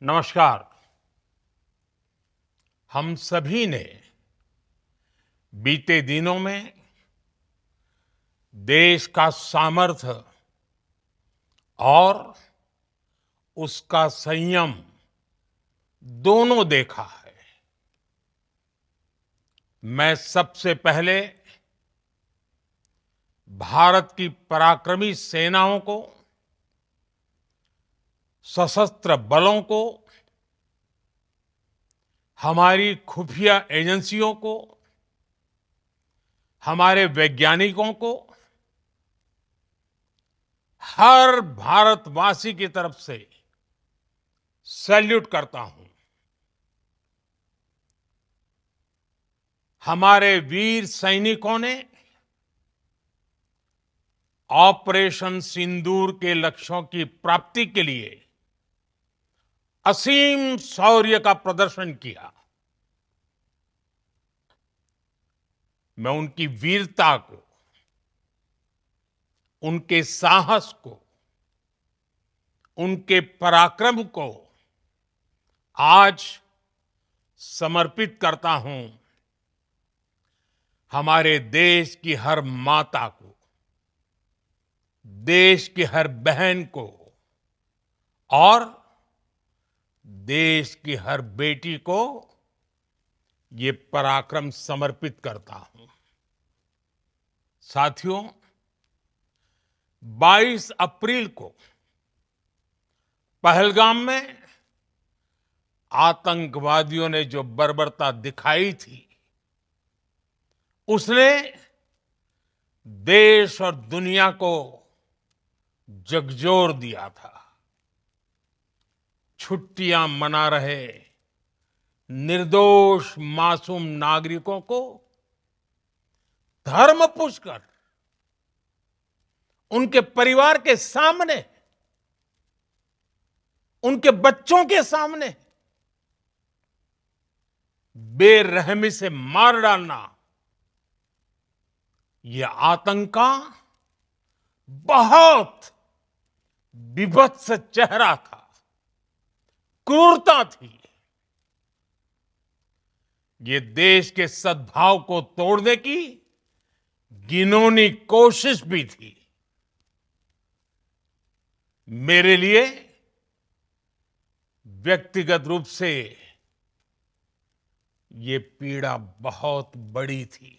नमस्कार। हम सभी ने बीते दिनों में देश का सामर्थ्य और उसका संयम दोनों देखा है। मैं सबसे पहले भारत की पराक्रमी सेनाओं को, सशस्त्र बलों को, हमारी खुफिया एजेंसियों को, हमारे वैज्ञानिकों को, हर भारतवासी की तरफ से सैल्यूट करता हूं। हमारे वीर सैनिकों ने ऑपरेशन सिंदूर के लक्ष्यों की प्राप्ति के लिए असीम शौर्य का प्रदर्शन किया। मैं उनकी वीरता को, उनके साहस को, उनके पराक्रम को आज समर्पित करता हूं हमारे देश की हर माता को, देश की हर बहन को और देश की हर बेटी को ये पराक्रम समर्पित करता हूं। साथियों, 22 अप्रैल को पहलगाम में आतंकवादियों ने जो बर्बरता दिखाई थी, उसने देश और दुनिया को झकझोर दिया था। छुट्टियां मना रहे निर्दोष मासूम नागरिकों को धर्म पूछकर उनके परिवार के सामने, उनके बच्चों के सामने बेरहमी से मार डालना, यह आतंक का बहुत विभत्स चेहरा था, क्रूरता थी। ये देश के सद्भाव को तोड़ने की घिनौनी कोशिश भी थी। मेरे लिए व्यक्तिगत रूप से ये पीड़ा बहुत बड़ी थी।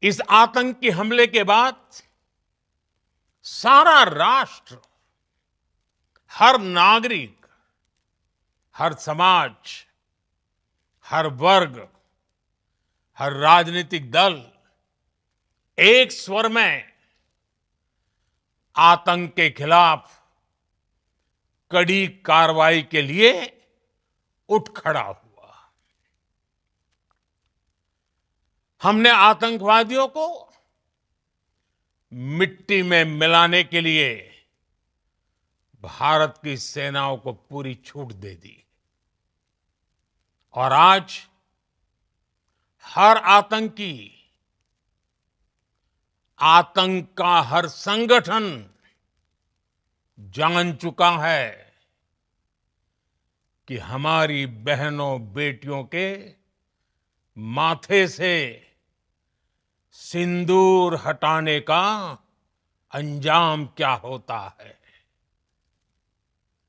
इस आतंकी हमले के बाद सारा राष्ट्र, हर नागरिक, हर समाज, हर वर्ग, हर राजनीतिक दल एक स्वर में आतंक के खिलाफ कड़ी कार्रवाई के लिए उठ खड़ा हुआ। हमने आतंकवादियों को मिट्टी में मिलाने के लिए भारत की सेनाओं को पूरी छूट दे दी और आज हर आतंकी, आतंक का हर संगठन जान चुका है कि हमारी बहनों बेटियों के माथे से सिंदूर हटाने का अंजाम क्या होता है।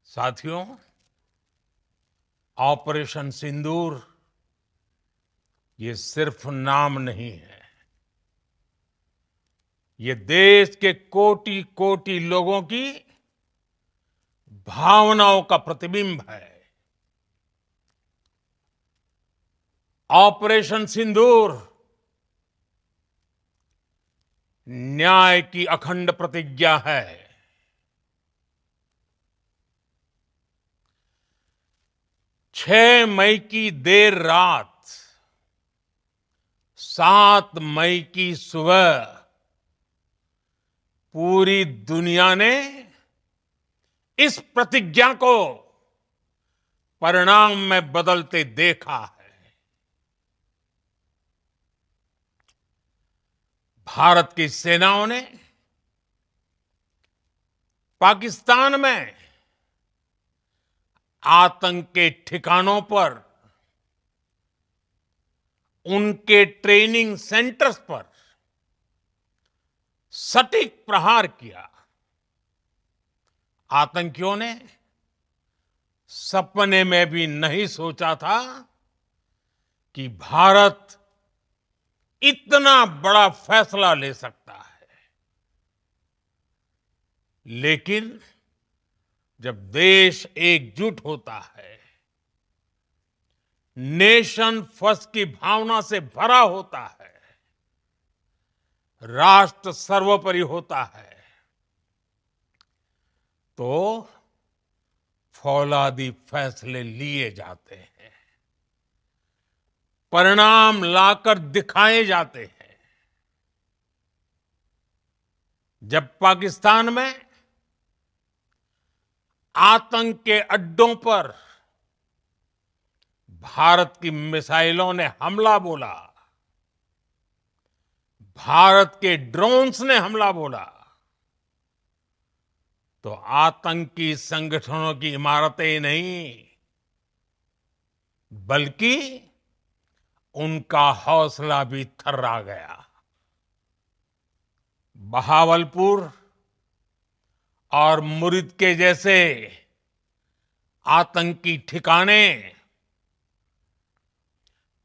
साथियों, ऑपरेशन सिंदूर ये सिर्फ नाम नहीं है, ये देश के कोटि कोटि लोगों की भावनाओं का प्रतिबिंब है। ऑपरेशन सिंदूर न्याय की अखंड प्रतिज्ञा है। 6 मई की देर रात, 7 मई की सुबह पूरी दुनिया ने इस प्रतिज्ञा को परिणाम में बदलते देखा है। भारत की सेनाओं ने पाकिस्तान में आतंक के ठिकानों पर, उनके ट्रेनिंग सेंटर्स पर सटीक प्रहार किया। आतंकियों ने सपने में भी नहीं सोचा था कि भारत इतना बड़ा फैसला ले सकता है। लेकिन जब देश एकजुट होता है, नेशन फर्स्ट की भावना से भरा होता है, राष्ट्र सर्वोपरि होता है, तो फौलादी फैसले लिए जाते हैं, परिणाम लाकर दिखाए जाते हैं। जब पाकिस्तान में आतंक के अड्डों पर भारत की मिसाइलों ने हमला बोला, भारत के ड्रोन्स ने हमला बोला, तो आतंकी संगठनों की इमारतें नहीं, बल्कि उनका हौसला भी थर्रा गया। बहावलपुर और मुरिद के जैसे आतंकी ठिकाने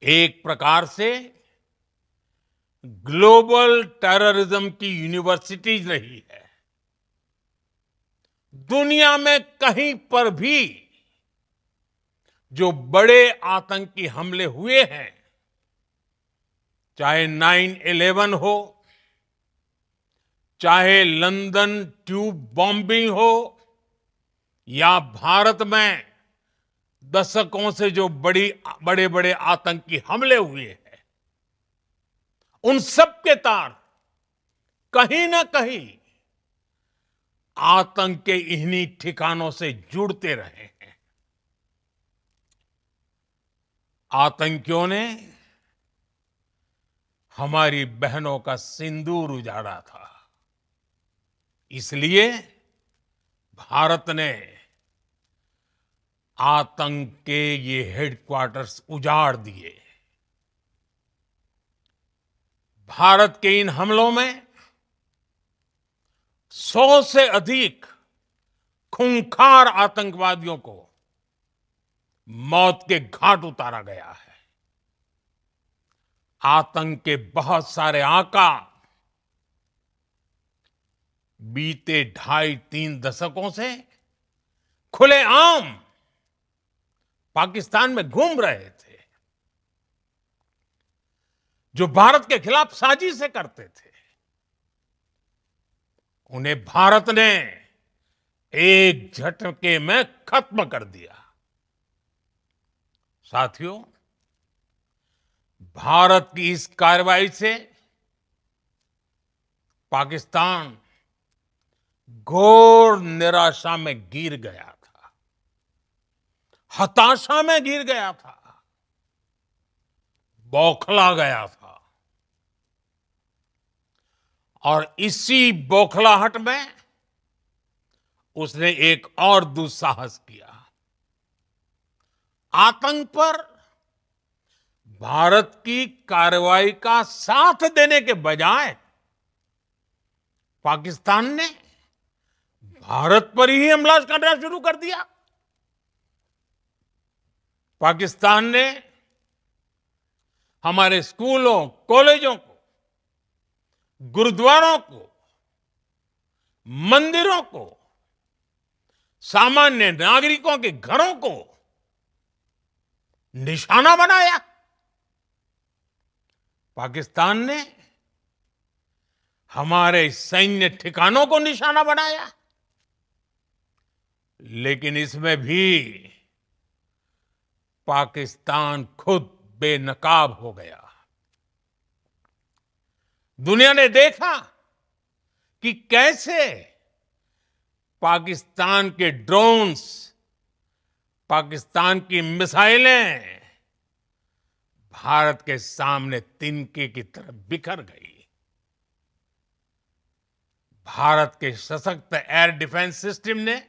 एक प्रकार से ग्लोबल टेररिज्म की यूनिवर्सिटीज रही है। दुनिया में कहीं पर भी जो बड़े आतंकी हमले हुए हैं, चाहे 9/11 हो, चाहे लंदन ट्यूब बॉम्बिंग हो, या भारत में दशकों से जो बड़े बड़े आतंकी हमले हुए हैं, उन सब के तार कहीं ना कहीं आतंक के इन्हीं ठिकानों से जुड़ते रहे हैं। आतंकियों ने हमारी बहनों का सिंदूर उजाड़ा था, इसलिए भारत ने आतंक के ये हेडक्वार्टर्स उजाड़ दिए। भारत के इन हमलों में 100 से अधिक खूंखार आतंकवादियों को मौत के घाट उतारा गया है। आतंक के बहुत सारे आका बीते 2.5-3 दशकों से खुलेआम पाकिस्तान में घूम रहे थे, जो भारत के खिलाफ साजिशें करते थे। उन्हें भारत ने एक झटके में खत्म कर दिया। साथियों, भारत की इस कार्रवाई से पाकिस्तान घोर निराशा में गिर गया था, हताशा में गिर गया था, बौखला गया था। और इसी बौखलाहट में उसने एक और दुस्साहस किया। आतंक पर भारत की कार्रवाई का साथ देने के बजाय पाकिस्तान ने भारत पर ही हमला करना शुरू कर दिया। पाकिस्तान ने हमारे स्कूलों, कॉलेजों को, गुरुद्वारों को, मंदिरों को, सामान्य नागरिकों के घरों को निशाना बनाया। पाकिस्तान ने हमारे सैन्य ठिकानों को निशाना बनाया। लेकिन इसमें भी पाकिस्तान खुद बेनकाब हो गया। दुनिया ने देखा कि कैसे पाकिस्तान के ड्रोन्स, पाकिस्तान की मिसाइलें भारत के सामने तिनके की तरह बिखर गई। भारत के सशक्त एयर डिफेंस सिस्टम ने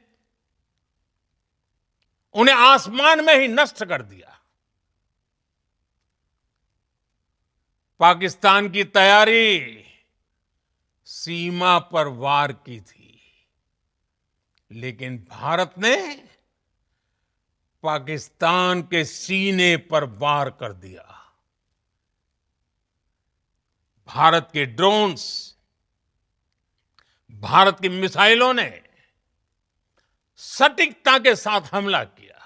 उन्हें आसमान में ही नष्ट कर दिया। पाकिस्तान की तैयारी सीमा पर वार की थी, लेकिन भारत ने पाकिस्तान के सीने पर वार कर दिया। भारत के ड्रोन्स, भारत की मिसाइलों ने सटीकता के साथ हमला किया।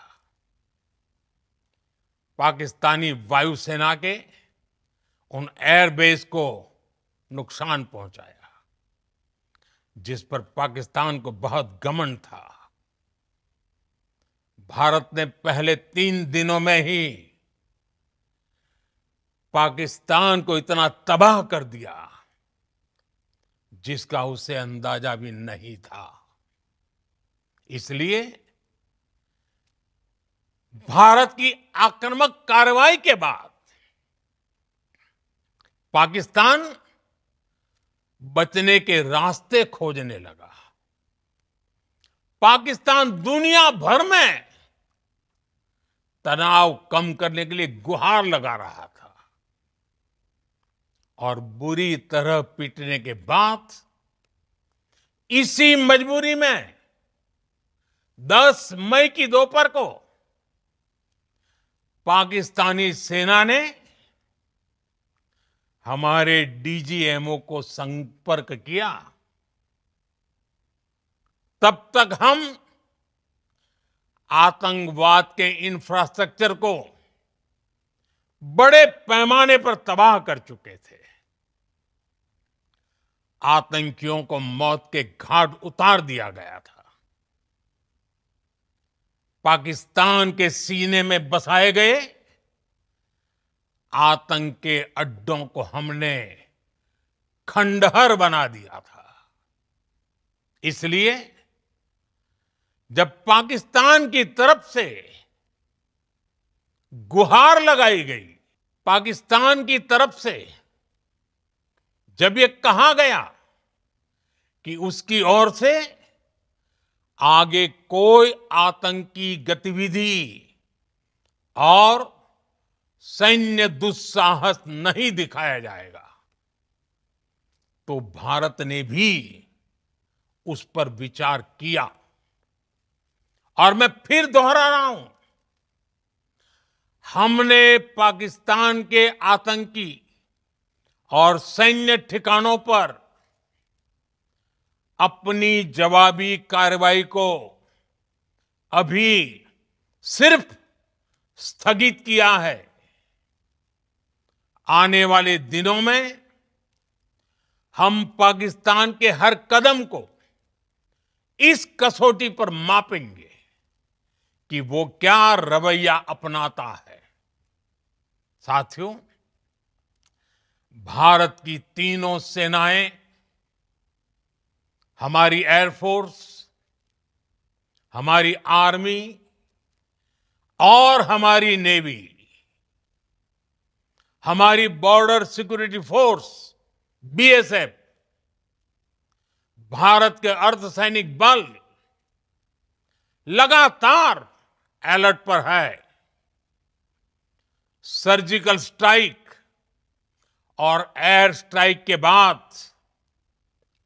पाकिस्तानी वायुसेना के उन एयरबेस को नुकसान पहुंचाया, जिस पर पाकिस्तान को बहुत घमंड था। भारत ने पहले 3 दिनों में ही पाकिस्तान को इतना तबाह कर दिया जिसका उसे अंदाजा भी नहीं था। इसलिए भारत की आक्रामक कार्रवाई के बाद पाकिस्तान बचने के रास्ते खोजने लगा। पाकिस्तान दुनिया भर में तनाव कम करने के लिए गुहार लगा रहा था और बुरी तरह पीटने के बाद इसी मजबूरी में 10 मई की दोपहर को पाकिस्तानी सेना ने हमारे डीजीएमओ को संपर्क किया। तब तक हम आतंकवाद के इंफ्रास्ट्रक्चर को बड़े पैमाने पर तबाह कर चुके थे। आतंकियों को मौत के घाट उतार दिया गया था। पाकिस्तान के सीने में बसाए गए आतंक के अड्डों को हमने खंडहर बना दिया था। इसलिए जब पाकिस्तान की तरफ से गुहार लगाई गई, पाकिस्तान की तरफ से जब ये कहा गया कि उसकी ओर से आगे कोई आतंकी गतिविधि और सैन्य दुस्साहस नहीं दिखाया जाएगा, तो भारत ने भी उस पर विचार किया। और मैं फिर दोहरा रहा हूं, हमने पाकिस्तान के आतंकी और सैन्य ठिकानों पर अपनी जवाबी कार्रवाई को अभी सिर्फ स्थगित किया है। आने वाले दिनों में हम पाकिस्तान के हर कदम को इस कसौटी पर मापेंगे कि वो क्या रवैया अपनाता है। साथियों, भारत की तीनों सेनाएं, हमारी एयरफोर्स, हमारी आर्मी और हमारी नेवी, हमारी border security force BSF, Bharat के अर्धसैनिक बल लगातार अलर्ट पर है। सर्जिकल स्ट्राइक और एयर स्ट्राइक के बाद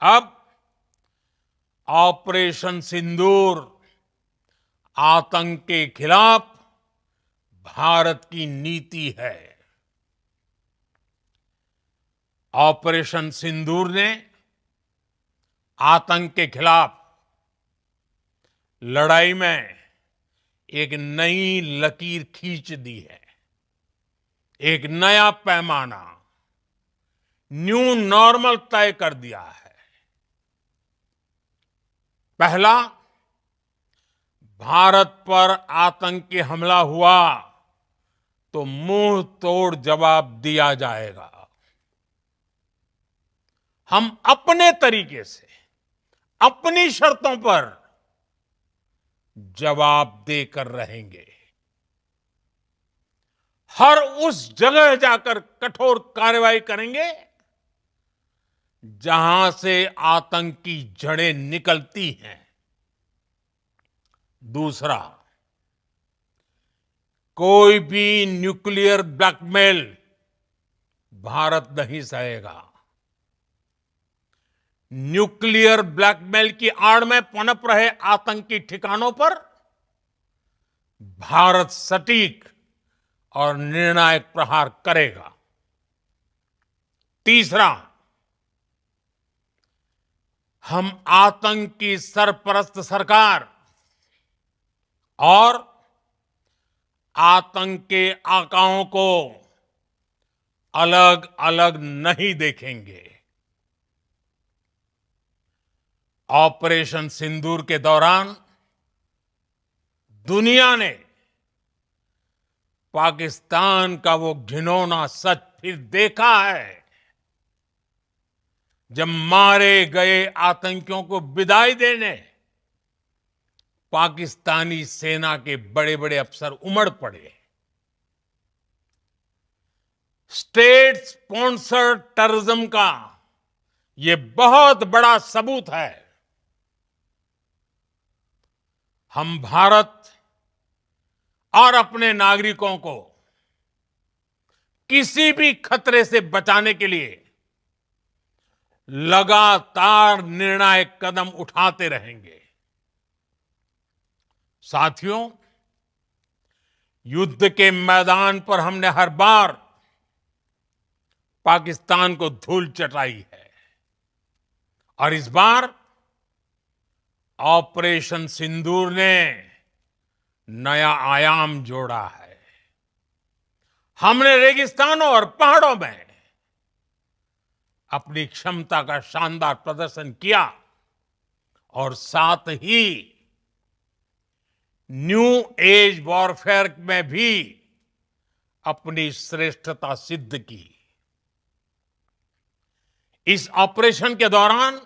अब ऑपरेशन सिंदूर आतंक के खिलाफ भारत की नीति है। ऑपरेशन सिंदूर ने आतंक के खिलाफ लड़ाई में एक नई लकीर खींच दी है, एक नया पैमाना, न्यू नॉर्मल तय कर दिया है। पहला, भारत पर आतंकी हमला हुआ तो मुंह तोड़ जवाब दिया जाएगा। हम अपने तरीके से, अपनी शर्तों पर जवाब देकर रहेंगे। हर उस जगह जाकर कठोर कार्रवाई करेंगे जहां से आतंक की जड़ें निकलती हैं। दूसरा, कोई भी न्यूक्लियर ब्लैकमेल भारत नहीं सहेगा। न्यूक्लियर ब्लैकमेल की आड़ में पनप रहे आतंकी ठिकानों पर भारत सटीक और निर्णायक प्रहार करेगा। तीसरा, हम आतंक की सरपरस्त सरकार और आतंक के आकाओं को अलग अलग नहीं देखेंगे। ऑपरेशन सिंदूर के दौरान दुनिया ने पाकिस्तान का वो घिनौना सच फिर देखा है, जब मारे गए आतंकियों को विदाई देने पाकिस्तानी सेना के बड़े बड़े अफसर उमड़ पड़े। स्टेट स्पॉन्सर्ड टेररिज्म का ये बहुत बड़ा सबूत है। हम भारत और अपने नागरिकों को किसी भी खतरे से बचाने के लिए लगातार निर्णायक कदम उठाते रहेंगे। साथियों, युद्ध के मैदान पर हमने हर बार पाकिस्तान को धूल चटाई है और इस बार ऑपरेशन सिंदूर ने नया आयाम जोड़ा है। हमने रेगिस्तानों और पहाड़ों में अपनी क्षमता का शानदार प्रदर्शन किया और साथ ही न्यू एज वॉरफेयर में भी अपनी श्रेष्ठता सिद्ध की। इस ऑपरेशन के दौरान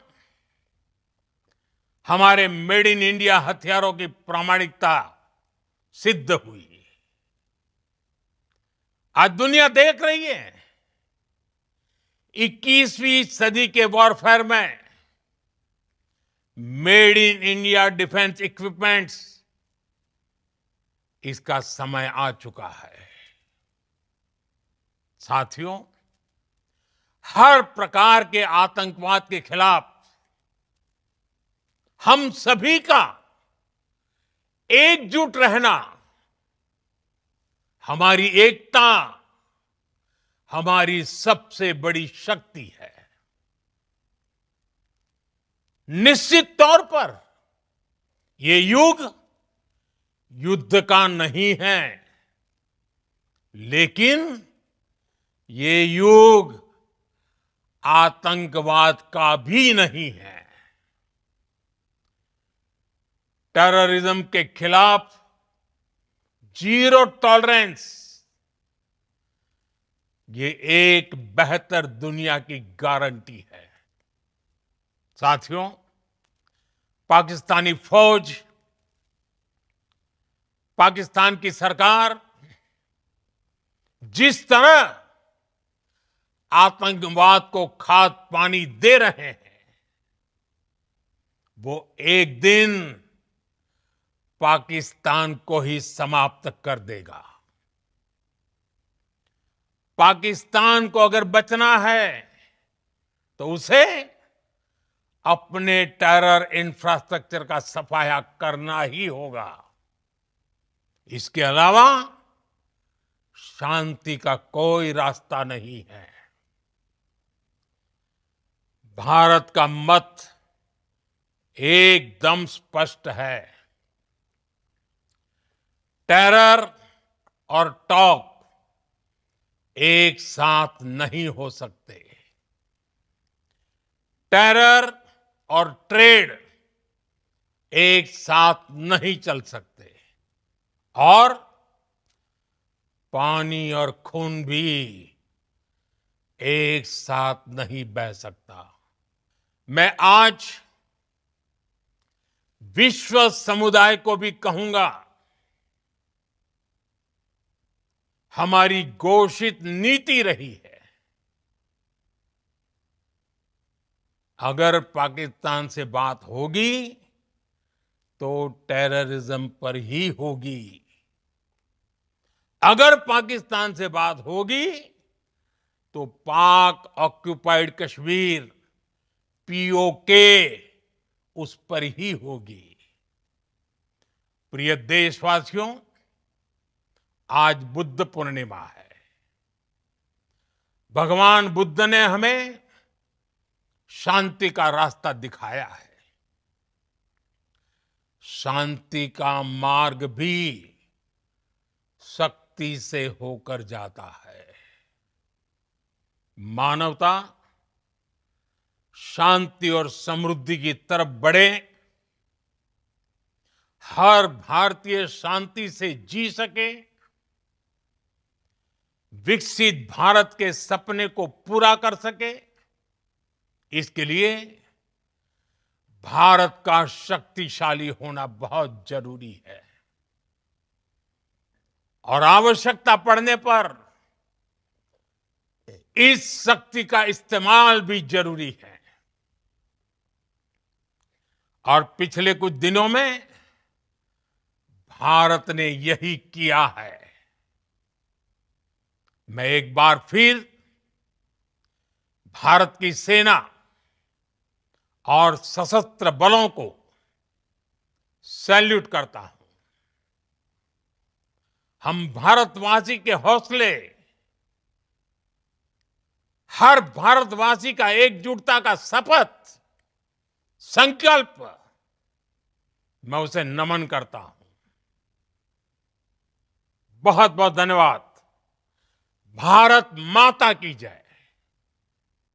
हमारे मेड इन इंडिया हथियारों की प्रामाणिकता सिद्ध हुई। आज दुनिया देख रही है 21वीं सदी के वॉरफेयर में made in India defence equipments, इसका समय आ चुका है। साथियों, हर प्रकार के आतंकवाद के खिलाफ हम सभी का एकजुट रहना हमारी एकता, हमारी सबसे बड़ी शक्ति है। निश्चित तौर पर ये युग युद्ध का नहीं है, लेकिन ये युग आतंकवाद का भी नहीं है। टेररिज्म के खिलाफ जीरो टॉलरेंस, ये एक बेहतर दुनिया की गारंटी है। साथियों, पाकिस्तानी फौज, पाकिस्तान की सरकार जिस तरह आतंकवाद को खाद पानी दे रहे हैं, वो एक दिन पाकिस्तान को ही समाप्त कर देगा। पाकिस्तान को अगर बचना है तो उसे अपने टेरर इंफ्रास्ट्रक्चर का सफाया करना ही होगा। इसके अलावा शांति का कोई रास्ता नहीं है। भारत का मत एकदम स्पष्ट है। टेरर और टॉक एक साथ नहीं हो सकते। टेरर और ट्रेड एक साथ नहीं चल सकते और पानी और खून भी एक साथ नहीं बह सकता। मैं आज विश्व समुदाय को भी कहूंगा, हमारी घोषित नीति रही है अगर पाकिस्तान से बात होगी तो टेररिज्म पर ही होगी। अगर पाकिस्तान से बात होगी तो पाक ऑक्युपाइड कश्मीर पीओके उस पर ही होगी। प्रिय देशवासियों, आज बुद्ध पूर्णिमा है। भगवान बुद्ध ने हमें शांति का रास्ता दिखाया है। शांति का मार्ग भी शक्ति से होकर जाता है। मानवता शांति और समृद्धि की तरफ बढ़े, हर भारतीय शांति से जी सके, विकसित भारत के सपने को पूरा कर सके, इसके लिए भारत का शक्तिशाली होना बहुत जरूरी है। और आवश्यकता पड़ने पर इस शक्ति का इस्तेमाल भी जरूरी है। और पिछले कुछ दिनों में भारत ने यही किया है। मैं एक बार फिर भारत की सेना और सशस्त्र बलों को सैल्यूट करता हूं। हम भारतवासी के हौसले, हर भारतवासी का एकजुटता का शपथ, संकल्प, मैं उसे नमन करता हूं। बहुत बहुत धन्यवाद। भारत माता की जय।